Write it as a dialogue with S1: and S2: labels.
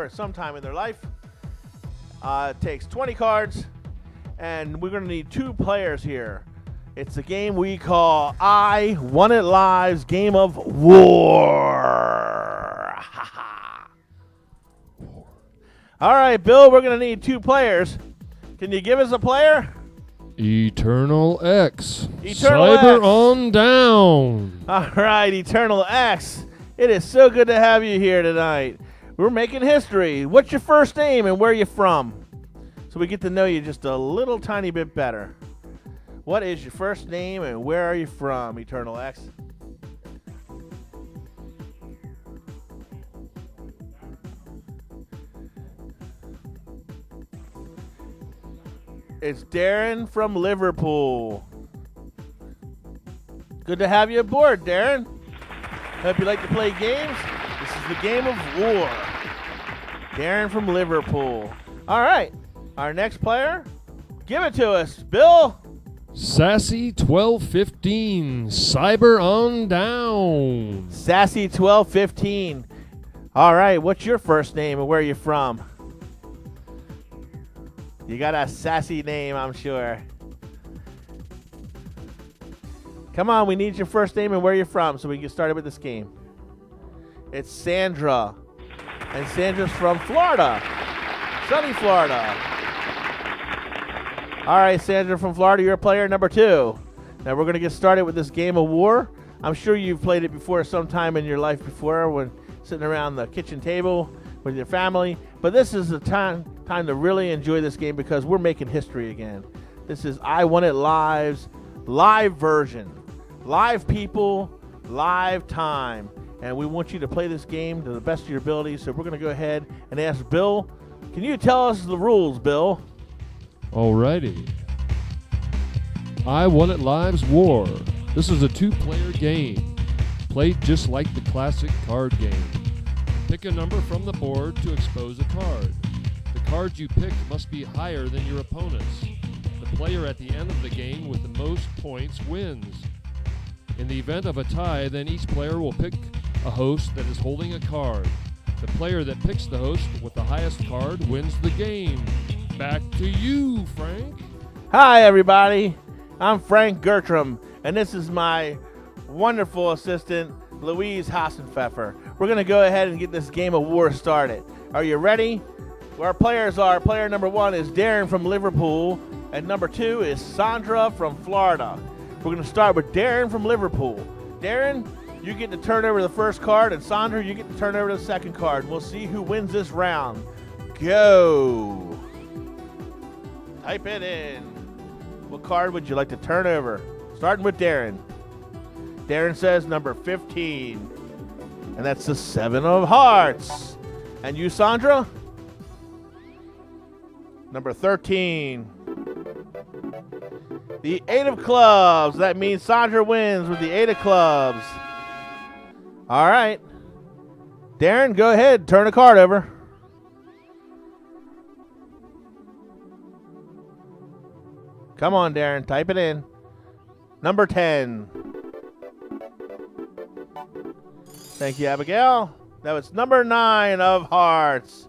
S1: at some time in their life. It takes 20 cards, and we're going to need 2 players here. It's a game we call I Want It Live's Game of War. All right, Bill, we're going to need 2 players. Can you give us a player?
S2: Eternal X.
S1: Eternal
S2: Cyber
S1: X.
S2: on down.
S1: All right, Eternal X. It is so good to have you here tonight. We're making history. What's your first name and where are you from? So we get to know you just a little tiny bit better. What is your first name and where are you from, Eternal X? It's Darren from Liverpool. Good to have you aboard, Darren. Hope you like to play games. This is the Game of War. Darren from Liverpool. All right, our next player. Give it to us, Bill.
S2: Sassy 1215. Cyber on down.
S1: Sassy 1215. All right, what's your first name and where are you from? You got a sassy name, I'm sure. Come on, we need your first name and where you're from so we can get started with this game. It's Sandra. And Sandra's from Florida. Sunny Florida. All right, Sandra from Florida, you're player number 2. Now we're going to get started with this Game of War. I'm sure you've played it before sometime in your life before when sitting around the kitchen table with your family. But this is the time to really enjoy this game because we're making history again. This is I Want It Live's live version. Live people, live time. And we want you to play this game to the best of your ability. So we're going to go ahead and ask Bill. Can you tell us the rules, Bill?
S2: Alrighty. I Want It Live's War. This is a 2-player game, played just like the classic card game. Pick a number from the board to expose a card. The card you pick must be higher than your opponent's. The player at the end of the game with the most points wins. In the event of a tie, then each player will pick a host that is holding a card. The player that picks the host with the highest card wins the game. Back to you, Frank.
S1: Hi, everybody. I'm Frank Gertram, and this is my wonderful assistant, Louise Hassenpfeffer. We're going to go ahead and get this Game of War started. Are you ready? Where our players are, player number 1 is Darren from Liverpool, and number 2 is Sandra from Florida. We're going to start with Darren from Liverpool. Darren, you get to turn over the first card, and Sandra, you get to turn over the second card. We'll see who wins this round. Go. Type it in. What card would you like to turn over? Starting with Darren. Darren says number 15. And that's the 7 of Hearts. And you, Sandra? Number 13. The 8 of Clubs. That means Sandra wins with the 8 of Clubs. All right. Darren, go ahead. Turn a card over. Come on, Darren. Type it in. Number 10. Thank you, Abigail. That was number 9 of Hearts.